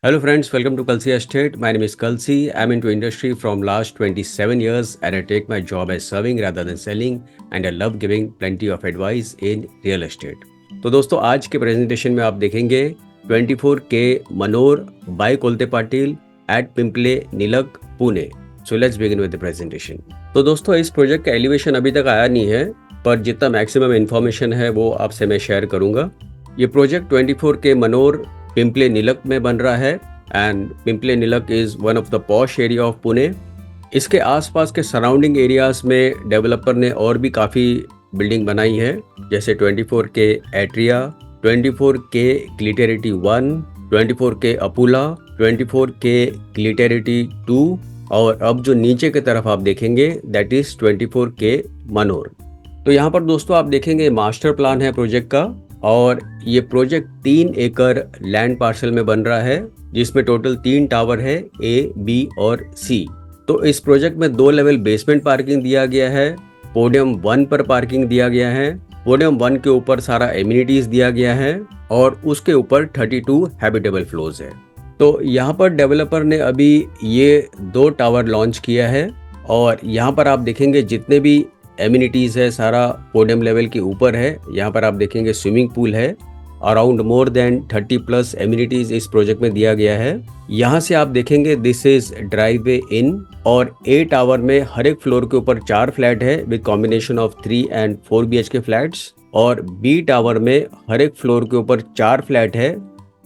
Hello friends, welcome to Kalsi Estate. My name is Kalsi. I'm into industry from last 27 years and I take my job as serving rather than selling and I love giving plenty of advice in real estate. तो दोस्तों आज के presentation में आप देखेंगे 24K Manor by Kolte Patil at Pimple Nilakh Pune. So let's begin with the presentation. तो दोस्तों इस प्रोजेक्ट का एलिवेशन अभी तक आया नहीं है पर जितना मैक्सिमम इन्फॉर्मेशन है वो आपसे मैं शेयर करूंगा. ये प्रोजेक्ट 24K मनोर पिंपले नीलक में बन रहा है and Pimple Nilakh is one of the posh area of Pune. इसके आसपास के सराउंडिंग एरियाज में डेवलपर ने और भी काफ़ी बिल्डिंग बनाई है जैसे 24K atria, 24K क्लिटेरिटी 1, 24K अपूला, 24K क्लिटेरिटी 2 और अब जो नीचे की तरफ आप देखेंगे दैट इज़ 24K मनोर. तो यहाँ पर दोस्तों आप देखेंगे मास्टर प्लान है प्रोजेक्ट का और ये प्रोजेक्ट 3 एकड़ लैंड पार्सल में बन रहा है जिसमें टोटल 3 टावर है A, B और C. तो इस प्रोजेक्ट में 2 लेवल बेसमेंट पार्किंग दिया गया है, पोडियम 1 पर पार्किंग दिया गया है, पोडियम 1 के ऊपर सारा एमिनिटीज दिया गया है और उसके ऊपर 32 हैबिटेबल फ्लोर्स है. तो यहाँ पर डेवलपर ने अभी ये 2 टावर लॉन्च किया है और यहाँ पर आप देखेंगे जितने भी एमिनिटीज़ है सारा पोडियम लेवल के ऊपर है. यहाँ पर आप देखेंगे स्विमिंग पूल है, अराउंड मोर देन 30+ एमिनिटीज़ इस प्रोजेक्ट में दिया गया है. यहाँ से आप देखेंगे दिस इज ड्राइववे इन और A टावर में हर एक फ्लोर के ऊपर 4 फ्लैट है with combination of 3 and 4 BHK flats और B टावर में हर एक फ्लोर के ऊपर 4 फ्लैट है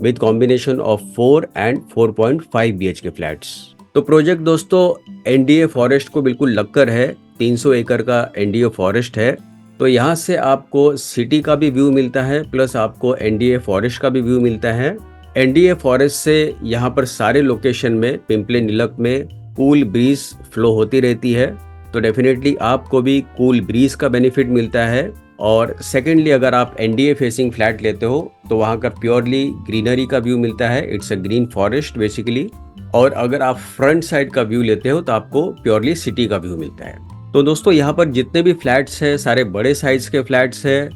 with combination of 4 and 4.5 BHK flats. तो प्रोजेक्ट दोस्तों NDA फॉरेस्ट को बिल्कुल लगकर है, 300 एकड़ का NDA फॉरेस्ट है. तो यहाँ से आपको सिटी का भी व्यू मिलता है प्लस आपको NDA फॉरेस्ट का भी व्यू मिलता है. NDA फॉरेस्ट से यहाँ पर सारे लोकेशन में पिंपले नीलक में कूल ब्रीज फ्लो होती रहती है तो डेफिनेटली आपको भी कूल ब्रीज का बेनिफिट मिलता है. और सेकेंडली अगर आप NDA फेसिंग फ्लैट लेते हो तो वहाँ का प्योरली ग्रीनरी का व्यू मिलता है, it's a green forest basically. और अगर आप फ्रंट साइड का व्यू लेते हो तो आपको प्योरली सिटी का व्यू मिलता है. तो दोस्तों यहाँ पर जितने भी फ्लैट्स हैं सारे बड़े साइज के फ्लैट्स हैं.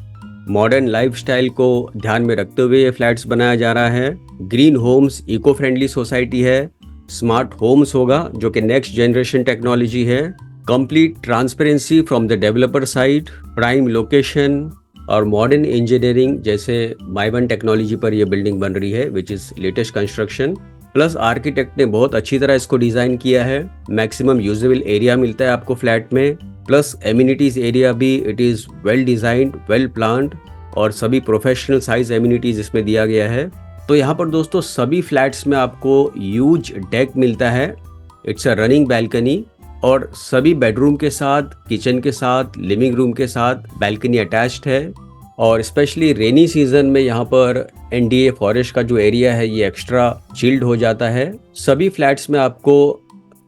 मॉडर्न लाइफस्टाइल को ध्यान में रखते हुए ये फ्लैट्स बनाया जा रहा है. Green homes, eco friendly society है, स्मार्ट होम्स होगा जो कि नेक्स्ट जनरेशन टेक्नोलॉजी है, complete transparency from the developer side, prime location और मॉडर्न इंजीनियरिंग जैसे माइवन टेक्नोलॉजी पर यह बिल्डिंग बन रही है which is latest construction. Plus architect ने बहुत अच्छी तरह इसको डिज़ाइन किया है. मैक्सिमम यूजेबल एरिया मिलता है आपको फ्लैट में प्लस एमिनिटीज़ एरिया भी it is well designed, well planned और सभी प्रोफेशनल साइज एमिनिटीज़ इसमें दिया गया है. तो यहाँ पर दोस्तों सभी फ्लैट्स में आपको ह्यूज डेक मिलता है, इट्स अ रनिंग बैल्कनी और सभी बेडरूम के साथ, किचन के साथ, लिविंग रूम के साथ बैल्कनी अटैच्ड है. और स्पेशली रेनी सीजन में यहाँ पर NDA फॉरेस्ट का जो एरिया है ये एक्स्ट्रा चिल्ड हो जाता है. सभी फ्लैट्स में आपको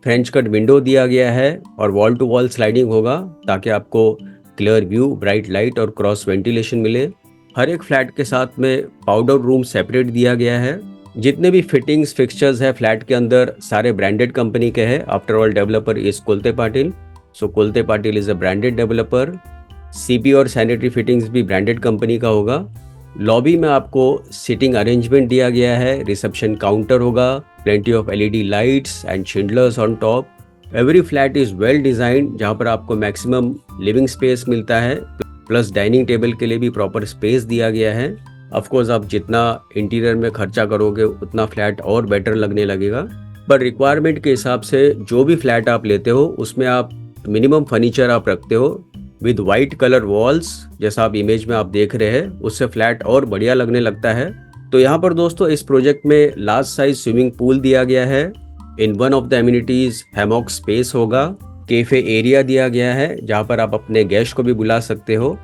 फ्रेंच कट विंडो दिया गया है और वॉल टू वॉल स्लाइडिंग होगा ताकि आपको क्लियर व्यू, ब्राइट लाइट और क्रॉस वेंटिलेशन मिले. हर एक फ्लैट के साथ में पाउडर रूम सेपरेट दिया गया है. जितने भी फिटिंग्स फिक्सचर्स है फ्लैट के अंदर सारे ब्रांडेड कंपनी के हैं. After all developer is Kolte Patil, so Kolte Patil is a branded developer. CP और सैनिटरी फिटिंग्स भी ब्रांडेड कंपनी का होगा. लॉबी में आपको सिटिंग अरेंजमेंट दिया गया है, रिसेप्शन काउंटर होगा, plenty of LED lights and Schindler's on top. Every flat is well designed जहाँ पर आपको मैक्सिमम लिविंग स्पेस मिलता है प्लस डाइनिंग टेबल के लिए भी प्रॉपर स्पेस दिया गया है. ऑफकोर्स आप जितना इंटीरियर में खर्चा करोगे उतना फ्लैट और बेटर लगने लगेगा. पर रिक्वायरमेंट के हिसाब से जो भी फ्लैट आप लेते हो उसमें आप मिनिमम फर्नीचर आप रखते हो विद वाइट कलर वॉल्स जैसा आप इमेज में आप देख रहे हैं, उससे फ्लैट और बढ़िया लगने लगता है. तो यहाँ पर दोस्तों इस प्रोजेक्ट में लार्ज साइज स्विमिंग पूल दिया गया है. In one of the amenities hammock space होगा, कैफे एरिया दिया गया है जहाँ पर आप अपने गेस्ट को भी बुला सकते हो.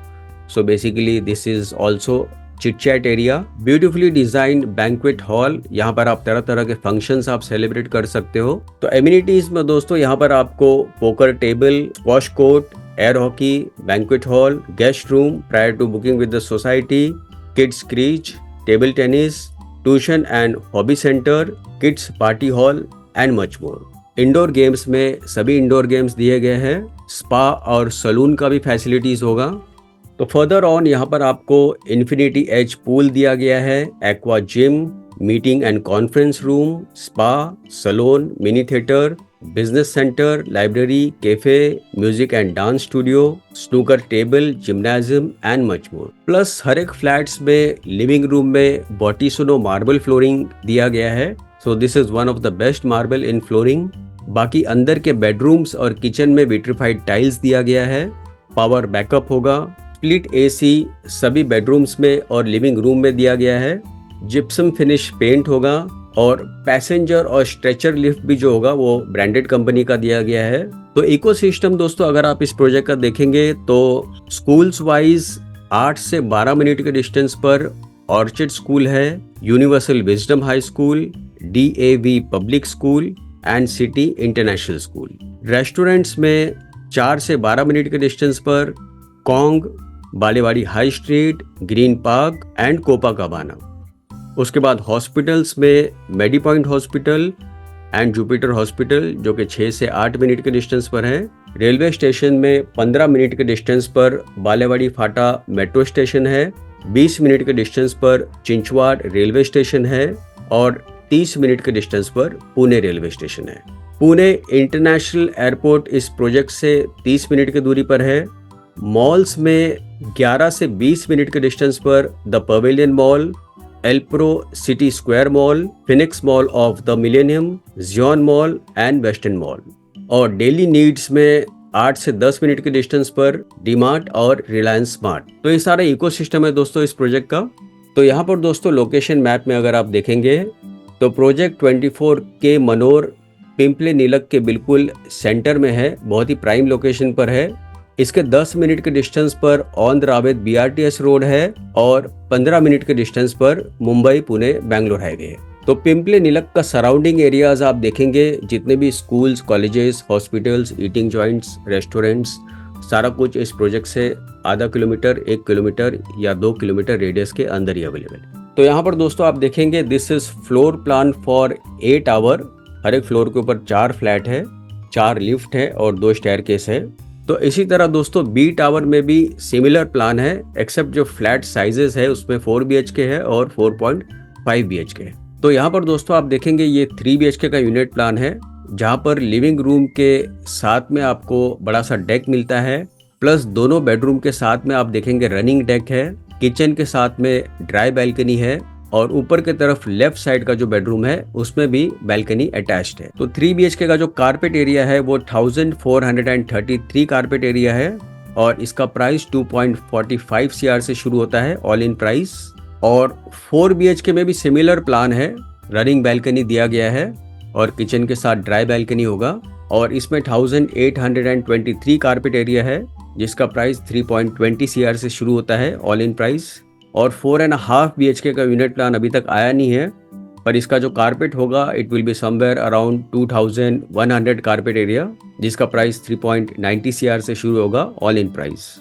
So basically this is also chit chat area. Beautifully designed banquet hall, यहाँ पर आप तरह तरह के फंक्शंस आप सेलिब्रेट कर सकते हो. तो एमिनिटीज में दोस्तों यहाँ पर आपको poker table, wash court, air hockey, banquet hall, guest room prior to booking with the society, kids creche, table tennis, tuition and hobby centre, kids party hall and much more. Indoor games में सभी indoor games दिए गए हैं. Spa और salon का भी facilities होगा. तो फर्दर ऑन यहाँ पर आपको इन्फिनिटी एज पूल दिया गया है, aqua gym, meeting and conference room, spa, salon, mini theater, business center, library, cafe, music and dance studio, snooker table, gymnasium and much more. Plus हर एक flats में living room में बॉटिसोनो marble flooring दिया गया है. So this is one of the best marble in flooring. बाकी अंदर के bedrooms और किचन में विट्रीफाइड टाइल्स दिया गया है. पावर बैकअप होगा. स्प्लिट एसी सभी बेडरूम्स में और लिविंग रूम में दिया गया है. जिप्सम फिनिश पेंट होगा और पैसेंजर और स्ट्रेचर लिफ्ट भी जो होगा वो ब्रांडेड कंपनी का दिया गया है. तो इकोसिस्टम दोस्तों अगर आप इस प्रोजेक्ट का देखेंगे तो स्कूल्स वाइज 8 से 12 मिनट के डिस्टेंस पर ऑर्चिड स्कूल है, Universal Wisdom High School, DAV Public School and City International School. Restaurants में 4 से 12 मिनट के डिस्टेंस पर Kong, Balewadi High Street, Green Park and Copacabana. उसके बाद हॉस्पिटल्स में Medi Point Hospital and Jupiter Hospital जो कि 6 से 8 मिनट के डिस्टेंस पर है. रेलवे स्टेशन में 15 मिनट के डिस्टेंस पर बालेवाड़ी फाटा मेट्रो स्टेशन है, 20 मिनट के डिस्टेंस पर चिंचवाड़ रेलवे स्टेशन है और 30 मिनट के डिस्टेंस पर पुणे रेलवे स्टेशन है. पुणे इंटरनेशनल एयरपोर्ट इस प्रोजेक्ट से 30 मिनट की दूरी पर है. मॉल्स में 11 से 20 मिनट के डिस्टेंस पर the Pavilion mall, Elpro City Square mall, Phoenix mall of the Millennium, Xion mall and Western mall. और डेली नीड्स में 8 से 10 मिनट के डिस्टेंस पर डीमार्ट और रिलायंस स्मार्ट. तो ये सारा इकोसिस्टम है दोस्तों इस प्रोजेक्ट का. तो यहाँ पर दोस्तों लोकेशन मैप में अगर आप देखेंगे तो प्रोजेक्ट 24K मनोर पिंपले नीलक के बिल्कुल सेंटर में है, बहुत ही प्राइम लोकेशन पर है. इसके 10 मिनट के डिस्टेंस पर on the Ravet BRTS road है और 15 मिनट के डिस्टेंस पर मुंबई पुणे बैंगलोर हाईवे है. तो पिंपले नीलक का सराउंडिंग एरियाज आप देखेंगे, जितने भी schools, colleges, hospitals, eating joints, restaurants, सारा कुछ इस प्रोजेक्ट से आधा किलोमीटर, 1 किलोमीटर या 2 किलोमीटर रेडियस के अंदर ही अवेलेबल है. तो यहाँ पर दोस्तों आप देखेंगे this is floor plan for 8 tower. हर एक फ्लोर के ऊपर 4 फ्लैट है, 4 लिफ्ट है और 2 स्टेयरकेस है. तो इसी तरह दोस्तों B टावर में भी सिमिलर प्लान है, एक्सेप्ट जो फ्लैट साइजेस है उसमें 4 BHK है और 4.5 BHK है. तो यहाँ पर दोस्तों आप देखेंगे ये 3 BHK का यूनिट प्लान है, जहाँ पर लिविंग रूम के साथ में आपको बड़ा सा डेक मिलता है, प्लस दोनों बेडरूम के साथ में आप देखेंगे रनिंग डेक है, किचन के साथ में ड्राई बैल्कनी है और ऊपर की तरफ लेफ्ट साइड का जो बेडरूम है उसमें भी बैल्कनी अटैच्ड है. तो 3 BHK का जो कारपेट एरिया है वो 1433 कारपेट एरिया है और इसका प्राइस 2.45 CR से शुरू होता है ऑल इन प्राइस. और 4 BHK में भी सिमिलर प्लान है, रनिंग बैल्कनी दिया गया है और किचन के साथ ड्राई बैल्कनी होगा और इसमें 1823 कारपेट एरिया है जिसका प्राइस 3.20 CR से शुरू होता है ऑल इन प्राइस. और 4.5 BHK का यूनिट प्लान अभी तक आया नहीं है, पर इसका जो कारपेट होगा it will be somewhere around 2100 carpet area जिसका प्राइस 3.90 CR से शुरू होगा ऑल इन प्राइस.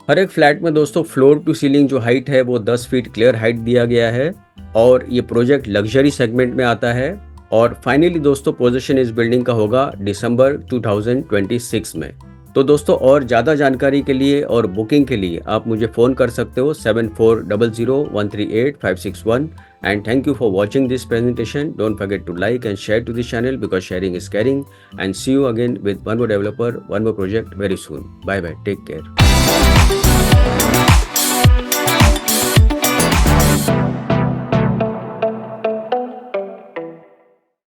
हर एक फ्लैट में दोस्तों फ्लोर टू सीलिंग जो हाइट है वो 10 फीट क्लियर हाइट दिया गया है और ये प्रोजेक्ट लग्जरी सेगमेंट में आता है. और फाइनली दोस्तों पोजीशन इस बिल्डिंग का होगा दिसंबर 2026 में. तो दोस्तों और ज़्यादा जानकारी के लिए और बुकिंग के लिए आप मुझे फ़ोन कर सकते हो 7400138561. And thank you for watching this presentation. Don't forget to like and share to this channel because sharing is caring. And see you again with one more developer, one more project very soon. Bye bye. Take care.